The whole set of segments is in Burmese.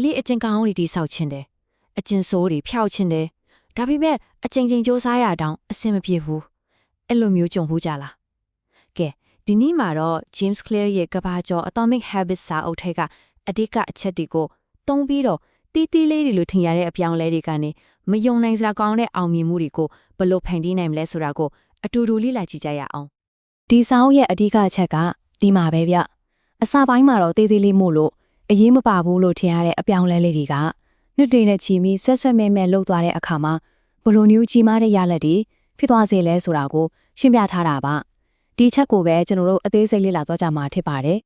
လေးအကျဉ်းကောင်းတွေဆောက်ခြင်းတယ်အကျဉ်းဆိုးတွေဖျောက်ခြင်းတယ်ဒါပေမဲ့အချိန်ချင်းစူးစမ်းရတောင်အဆင်မပြေဘူးအဲ့လိုမျိုးကြုံဘူးကြလားကဲဒီနေ့မှာတော့ James Clear ရဲ့ကဘာကျော် Atomic Habits စာအုပ်ထဲကအဓိကအချက်တွေကိုသုံးပြီးတော့တီးတီးလေးတွေလိုထင်ရတဲ့အပြောင်းလဲတွေကနေမယုံနိုင်စရာကောင်းတဲ့အောင်မြင်မှုတွေကိုဘယ်လိုဖန်တီးနိုင်မလဲဆိုတာကိုအတူတူလေ့လာကြည့်ကြရအောင်ဒီစာအုပ်ရဲ့အဓိကအချက်ကဒီမှာပဲဗျအစာပိုင်းမှာတော့သေးသေးလေးမို့လို့အရေးမပါဘူးလို့ထင်ရတဲ့အပြောင်းလဲလေးတွေကနှစ်တွေနဲ့ချီပြီးဆွဲဆွဲမဲမဲလှုပ်သွားတဲ့အခါမှာဘလိုမျိုးကြီးမားတဲ့ရလဒ်တွေဖြစ်သွားစေလဲဆိုတာကိုရှင်းပြထားတာပါဒီချက်ကိုပဲကျွန်တော်တို့အသေးစိတ်လေ့လာသွားကြမှာဖြစ်ပါတယ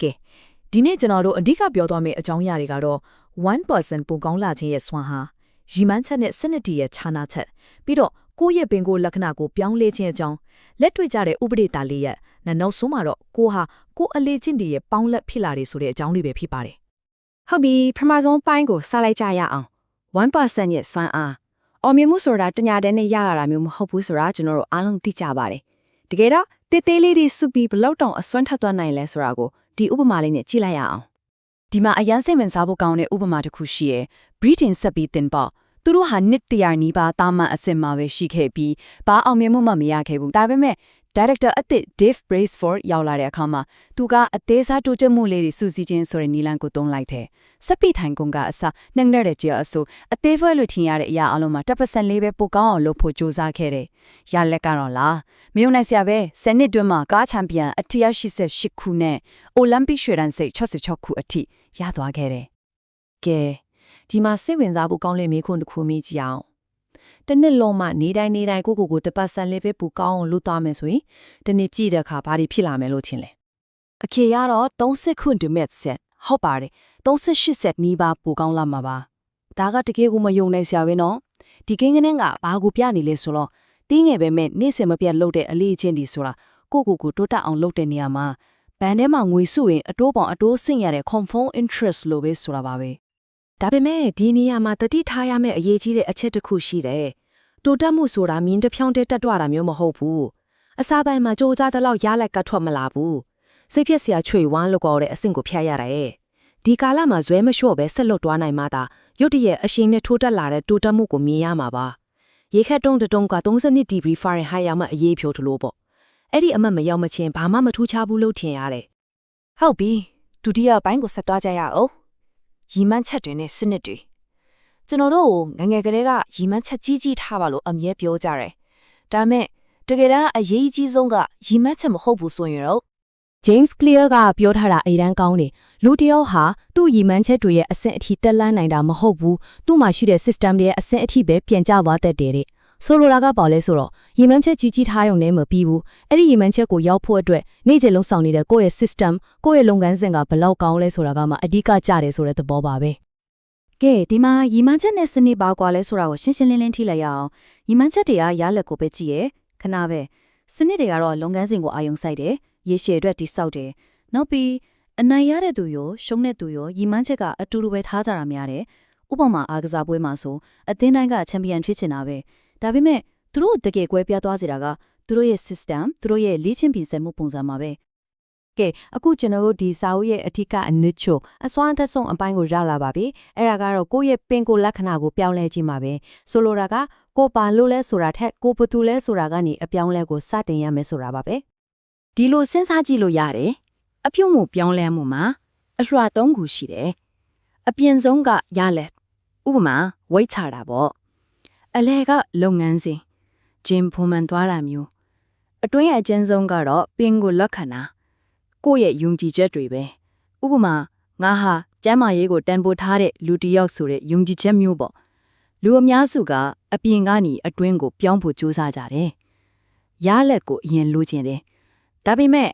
်ကဲဒီနေ့ကျွန်တော်တို့အဓိကပြောသွားမယ့်အကြောင်းအရာတွေကတော့ 1% ပုံကောင်းလာခြင်းရဲ့စွမ်းဟာရီမန်းချက်နဲ့စနစ်တည်ရဲ့ခြားနာချက်ပြီးတော့ကိုယ့်ရဲ့ပင်ကိုယ်လက္ခဏာကိုပြောင်းလဲခြင်းအကြောင်းလက်တွေ့ကြတဲ့ဥပဒေတာလေးရဲ့နောက်ဆုံးမှာတော့ကိုဟာကိုယ်အလေးချင်းတည်ရဲ့ပေါင်းလက်ဖြစ်လာတယ်ဆိုတဲ့အကြောင်းတွေပဲဖြစ်ပါတယ်ဟုတ်ပြီပထမဆုံးပိုင်းကိုစလိုက်ကြရအောင် 1% ရဲ့စွမ်းအားအောင်မြင်မှုဆိုတာတညာတည်းနဲ့ရလာတာမျိုးမဟုတ်ဘူးဆိုတာကျွန်တော်တို့အားလုံးသိကြပါတယ်တကယ်တော့တေးသေးလေးတွေစုပြီးဘလောက်တောင်အစွမ်းထပ်သွားနိုင်လဲဆိုတာကိုဒီဥပမာလေးနဲ့ကြည့်လိုက်ရအောင်ဒီမှာအရန်စိတ်ဝင်စားဖို့ကောင်းတဲ့ဥပမာတစ်ခုရှိရယ် Britain ဆက်ပြီးတင်ပေါ့သူတို့ဟာနှစ်တရာနီးပါးတာမန်အစင်မှာပဲရှိခဲ့ပြီးဘာအောင်မြင်မှုမှမရခဲ့ဘူးဒါပေမဲ့ Director အသစ် Dave Braceford ရောက်လာတဲ့အခါမှာသူကအသေးစားတိုးတက်မှုလေးတွေစုစည်းခြင်းဆိုတဲ့နည်းလမ်းကိုသုံးလိုက်တယ်စက်ပိထိုင်ကုန်ကအစနှက်တဲ့ကြောအဆိုအသေးဖွဲလို့ထင်ရတဲ့အရာအလုံးမှာ10%လေးပဲပိုကောင်းအောင်လုပ်ဖို့ကြိုးစားခဲ့တယ်ရလက်ကတော့လားမယုံနိုင်စရာပဲ10နှစ်တွင်းမှာကားချန်ပီယံအထက်88ခုနဲ့အိုလံပစ်ရွှေတန်းစိတ်66ခုအထိရသွားခဲ့တယ်ကဲဒီမှာစိတ်ဝင်စားဖို့ကောင်းတဲ့မိခွန်းတစ်ခုမေးကြည့်အောင်တနစ်လုံးမှနေတိုင်းကို10%လေးပဲပိုကောင်းအောင်လုပ်သွားမယ်ဆိုရင်ဒီနေ့ကြည့်တဲ့အခါဘာတွေဖြစ်လာမယ်လို့ထင်လဲအခေရတော့30ခုတမက်ဆက်ဟုတ်ပါတယ်38ဆက်နီးပါးပိုကောင်းလာမှာပါဒါကတကယ်ကိုမယုံနိုင်စရာပဲနော်ဒီကိန်းကနင်းကဘာကိုပြနေလဲဆိုတော့တင်းငယ်ပဲမဲ့နေ့စဉ်မပြတ်လုပ်တဲ့အလေးချင်းဒီဆိုတာကိုတိုးတက်အောင်လုပ်တဲ့နေရာမှာဘဏ်ထဲမှာငွေစုရင်အတိုးပေါင်အတိုးဆင့်ရတဲ့ compound interest လို့ပဲဆိုတာပါပဲဒါပေမဲ့ဒီနေရာမှာတတိထားရမယ့်အရေးကြီးတဲ့အချက်တစ်ခုရှိတယ်တိုးတက်မှုဆိုတာမြင်းတစ်ဖြောင်းတက်တွတာမျိုးမဟုတ်ဘူးအစားပိုင်းမှာကြိုးစားတဲ့လောက်ရလက်ကထွက်မလာဘူးစိတ်ဖြစ်စရာချွေဝမ်းလောက်ကောတဲ့အဆင့်ကိုဖျက်ရရတယ်ဒီကာလမှာဇွဲမလျှော့ပဲဆက်လွတ်သွားနိုင်မှသာရုတ်တရက်အရှင်နဲ့ထိုးတက်လာတဲ့တိုးတက်မှုကိုမြင်ရမှာပါရေခက်တုံးက32 degree Fahrenheit ရမှအရေးဖြိုးထလို့ပေါ့အဲ့ဒီအမှတ်မရောက်မချင်းဘာမှမထူးခြားဘူးလို့ထင်ရတယ်ဟုတ်ပြီဒုတိယပိုင်းကိုဆက်သွားကြရအောင်ရီမန်းချက်တွေနဲ့စနစ်တွေကျွန်တော်တို့ငငယ်ကလေးကရီမန်းချက်ကြီးထားပါလို့အမြဲပြောကြတယ်ဒါမဲ့တကယ်တမ်းအရေးကြီးဆုံးကရီမန်းချက်မဟုတ်ဘူးဆိုရင်တော့ James Clear ကပြောထားတာအိမ်တန်းကောင်းတယ်လူတယောက်ဟာသူ့ရီမန်းချက်တွေရဲ့အဆင့်အထိတက်လန်းနိုင်တာမဟုတ်ဘူးသူ့မှာရှိတဲ့ system တွေရဲ့အဆင့်အထိပဲပြန်ကျသွားတတ်တယ်တဲ့ဆိုလိုတာကဘာလဲဆိုတော့ရီမန်းချက်ကြီးထားရုံနဲ့မပြီးဘူးအဲ့ဒီရီမန်းချက်ကိုရောက်ဖို့အတွက်နေ့စဉ်လုံးဆောင်နေတဲ့ကိုယ့်ရဲ့ system ကိုယ့်ရဲ့လုပ်ငန်းစဉ်ကဘယ်လောက်ကောင်းလဲဆိုတာကမှအဓိကကျတယ်ဆိုတဲ့သဘောပါပဲကဲဒီမှာရီမန်းချက်နဲ့စနစ်ပါကွာလဲဆိုတာကိုရှင်းရှင်းလင်းလင်းထိလိုက်ရအောင်ရီမန်းချက်တွေကရလက်ကိုပဲကြည့်ရခဏပဲစနစ်တွေကတော့လုပ်ငန်းစဉ်ကိုအာရုံစိုက်တယ်ရေရှည်အတွက်တိဆောက်တယ်နောက်ပြီးအနိုင်ရတဲ့သူရောရှုံးတဲ့သူရောရီမန်းချက်ကအတူတူပဲထားကြတာများတယ်ဥပမာအားကစားပွဲမှာဆိုအသင်းတိုင်းကချန်ပီယံဖြစ်ချင်တာပဲဒါပေမဲ့သူတို့တကယ်ကွဲပြားသွားစေတာကသူတို့ရဲ့ system သူတို့ရဲ့လေ့ကျင့်ပြင်ဆင်မှုပုံစံမှာပဲကဲအခုကျွန်တော်တို့ဒီစာအုပ်ရဲ့အထက်ကအနစ်ချိုအစွမ်းသက်ဆုံးအပိုင်းကိုရလာပါပြီအဲ့ဒါကတော့ကိုယ့်ရဲ့ပင်ကိုယ်လက္ခဏာကိုပြောင်းလဲခြင်းပါပဲဆိုလိုတာကကိုပါလို့လဲဆိုတာထက်ကိုဘသူလဲဆိုတာကနေအပြောင်းလဲကိုစတင်ရမယ်ဆိုတာပါပဲဒီလိုစဉ်းစားကြည့်လို့ရတယ်အပြုံးမှုပြောင်းလဲမှုမှာအလွှာ၃ခုရှိတယ်အပြင်ဆုံးကရလက်ဥပမာဝိတ်ချတာပေါ့အလဲကလုပ်ငန်းစဉ်ဂျင်ဖိုမန်သွားတာမျိုးအတွင်းအကျဉ်းဆုံးကတော့ပင်ကိုလက္ခဏာကိုယ့်ရဲ့ယုံကြည်ချက်တွေပဲဥပမာငါဟာကျမ်းမာရေးကိုတန်ဖိုးထားတဲ့လူတစ်ယောက်ဆိုတဲ့ယုံကြည်ချက်မျိုးပေါ့လူအများစုကအပြင်ကနေအတွင်းကိုပြောင်းဖို့ကြိုးစားကြတယ်ရလက်ကိုအရင်လိုချင်တယ်ဒါပေမဲ့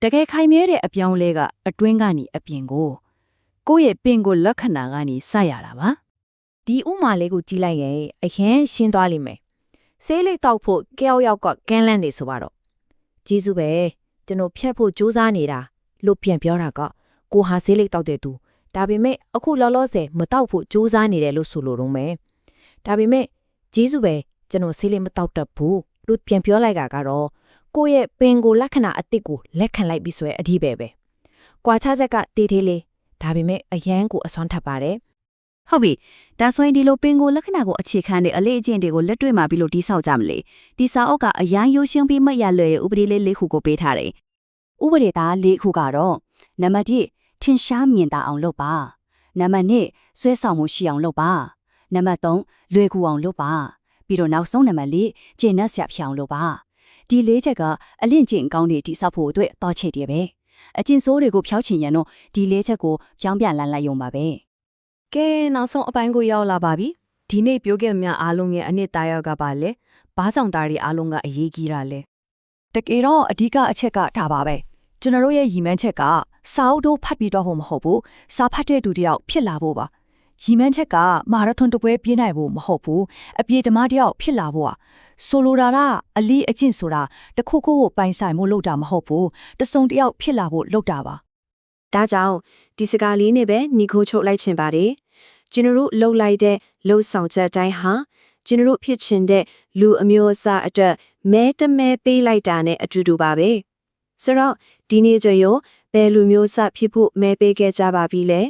တကယ်ခိုင်မြဲတဲ့အပြောင်းလဲကအတွင်းကနေအပြင်ကိုယ့်ရဲ့ပင်ကိုလက္ခဏာကနေစရတာပါဒီဥမာလေးကိုကြည့်လိုက်ရင်အရင်ရှင်းသွားလိမ့်မယ်ဆေးလိပ်တောက်ဖို့ကြောက်ရောက်ကကန်းလန့်နေဆိုပါတော့ကျေးဇူးပဲကျွန်တော်ဖြတ်ဖို့ကြိုးစားနေတာလို့ပြန်ပြောတာကကိုဟာဆေးလိပ်တောက်တဲ့သူဒါပေမဲ့အခုလောလောဆယ်မတောက်ဖို့ကြိုးစားနေတယ်လို့ဆိုလိုတော့မယ်ဒါပေမဲ့ကျေးဇူးပဲကျွန်တော်ဆေးလိပ်မတောက်တတ်ဘူးလို့ပြန်ပြောလိုက်တာကတော့ကိုယ့်ရဲ့ပင်ကိုလက္ခဏာအစ်စ်ကိုလက်ခံလိုက်ပြီးဆိုရဲအဓိပ္ပာယ်ပဲကွာခြားချက်ကတေးသေးလေး ဒါပေမဲ့အရန်ကိုအစွမ်းထပ်ပါတယ် ဟုတ်ပြီဒါဆိုရင်ဒီလိုပင်ကိုလက္ခဏာကိုအခြေခံတဲ့အလေးအကျင့်တွေကိုလက်တွေ့မှာပြီးလို့တိဆောက်ကြမလဲဒီစာအုပ်ကအရန်ရိုးရှင်းပြီးမှတ်ရလွယ်တဲ့ဥပဒေလေးခုကိုပေးထားတယ်ဥပဒေသား၄ခုကတော့နံပါတ်1ထင်ရှားမြင်သာအောင်လုပ်ပါနံပါတ်2ဆွဲဆောင်မှုရှိအောင်လုပ်ပါနံပါတ်3လွယ်ကူအောင်လုပ်ပါပြီးတော့နောက်ဆုံးနံပါတ်4ကျင့်နှက်စရာဖြစ်အောင်လုပ်ပါဒီ၄ချက်ကအလင့်ကျင့်ကောင်းတွေတိဆောက်ဖို့အတွက်တော့ချက်တည်းပဲအကျင့်ဆိုးတွေကိုဖျောက်ချင်ရင်တော့ဒီ၄ချက်ကိုပြောင်းပြန်လန်းလိုက်ရုံပါပဲ ကဲနောက်ဆုံးအပိုင်းကိုရောက်လာပါပြီဒီနေ့ပြောခဲ့မြအားလုံးရဲ့အနှစ်သာရကပါလေဘားဆောင်သားတွေအားလုံးကအရေးကြီးတာလဲ တကယ်တော့အဓိကအချက်ကဒါပါပဲကျွန်တော်တို့ရဲ့ရည်မှန်းချက်ကစာအုပ်တို့ဖတ်ပြီးတော့မဟုတ်ဘူးစာဖတ်တဲ့သူတယောက်ဖြစ်လာဖို့ပါရည်မှန်းချက်ကမာရသွန်တပွဲပြင်းနိုင်ဖို့မဟုတ်ဘူးအပြေဓမ္မတယောက်ဖြစ်လာဖို့อ่ะဆိုလိုတာကအလေးအကျင့်ဆိုတာတခုခုကိုပိုင်ဆိုင်မှုလုပ်တာမဟုတ်ဘူးတစုံတယောက်ဖြစ်လာဖို့လုပ်တာပါ ဒါကြောင့်ဒီစကားလေးနဲ့ပဲညီခိုးချုပ်လိုက်ချင်ပါတယ်ကျွန်တော်တို့လှုပ်လိုက်တဲ့လှုပ်ဆောင်ချက်တိုင်းဟာကျွန်တော်တို့ဖြစ်ချင်တဲ့လူအမျိုးအစားအတွက်မဲတမဲပေးလိုက်တာနဲ့အတူတူပါပဲဆိုတော့ဒီနေ့ကျရောဘယ်လူမျိုးစားဖြစ်ဖို့မဲပေးခဲ့ကြပါပြီလဲ